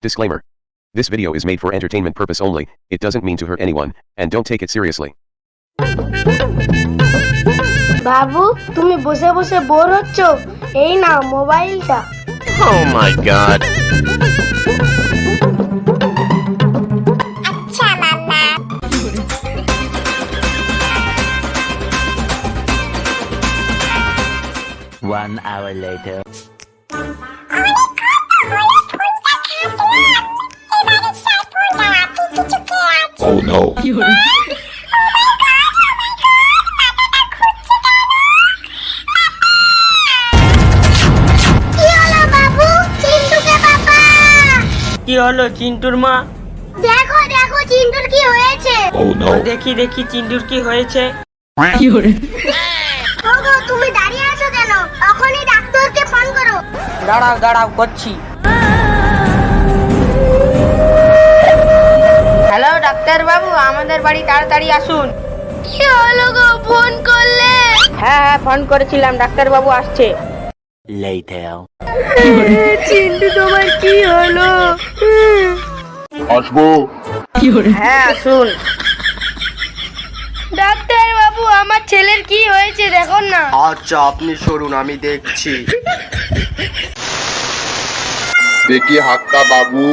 Disclaimer. This video is made for entertainment purpose only, it doesn't mean to hurt anyone, and don't take it seriously. বাবু তুমি বসে বসে bore হচ্ছ, এই নাও মোবাইলটা। Oh my god. আচ্ছা মামা। 1 hour later. Oh no. কি হলো চিন্টুর মা? দেখো দেখো চিন্টুর কি হয়েছে। Oh no. দেখি দেখি চিন্টুর কি হয়েছে। ওগো তুমি দাঁড়িয়ে আছো কেন? এখনই ডাক্তারকে ফোন করো। দাঁড়াও দাঁড়াও করছি। হ্যালো ডাক্তার বাবু, আমাদের বাড়ি তাড়াতাড়ি আসুন। কি হলো গো, ফোন করলে? হ্যাঁ ফোন করেছিলাম, ডাক্তার বাবু আসছে। Later. চিন্টু তোমার কি হলো? আসবো। হ্যাঁ আসুন। ডাক্তার বাবু আমার ছেলের কি হয়েছে দেখুন না। আচ্ছা আপনি সরুন, আমি দেখছি। দেখি হাতটা বাবু।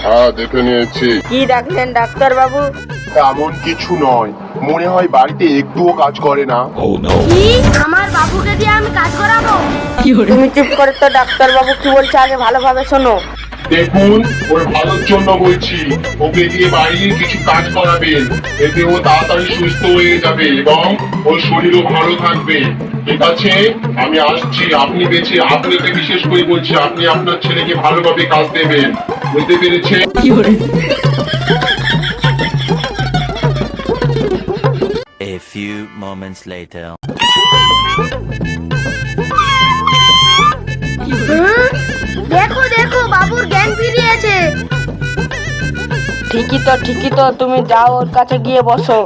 হ্যাঁ দেখে নিয়েছি। কি দেখলেন ডাক্তার বাবু? এমন কিছু নয়, মনে হয় বাড়িতে একটুও কাজ করে না। Oh no. কি আমার বাবুকে দিয়ে আমি কাজ করাবো? তুমি চুপ করে তো, ডাক্তার বাবু কি বলছে আগে ভালোভাবে শোনো। দেখুন, ওর ভালোর জন্য বলছি, ওকে দিয়ে বাড়ির কিছু কাজ করাবেন, এতে ও তাড়াতাড়ি সুস্থ হয়ে যাবে এবং ওর শরীরও ভালো থাকবে। ঠিক আছে, আমি আসছি। আপনি বেঁচে, আপনাকে বিশেষ করে বলছি, আপনি আপনার ছেলেকে ভালোভাবে কাজ দেবেন, বুঝতে পেরেছেন? A few moments later. দেখো দেখো বাবুর জ্ঞান ফিরিয়েছে। ঠিকই তো, তুমি যাও ওর কাছে গিয়ে বসো।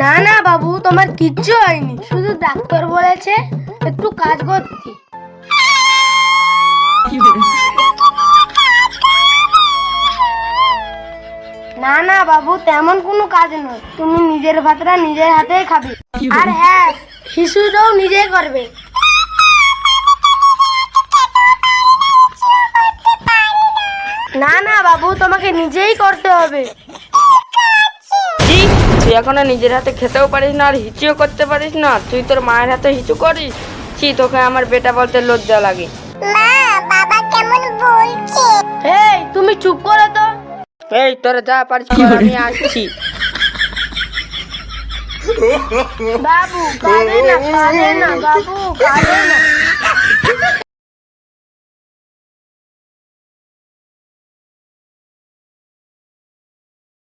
না না বাবু তোমার কিচ্ছু হয়নি, শুধু ডাক্তার বলেছে একটু কাজ করতে। না না বাবু তেমন কোনো কাজ নয়, তুমি নিজের ভাতটা নিজের হাতেই খাবে, আর হ্যাঁ শিশুটাও নিজেই করবে। না না বাবু তোমাকে নিজেই করতে হবে। কি? তুই এখনো নিজের হাতে খেতেও পারিস না আর হিচুও করতে পারিস না? তুই তোর মায়ের হাতে হিচু করিস? ছি, তোকে আমার বেটা বলতে লজ্জা লাগে। এই তুমি চুপ করো তো। এই তোরা যা পারিস কর, আমি আসছি। বাবু কাঁদে না বাবু কাঁদে না।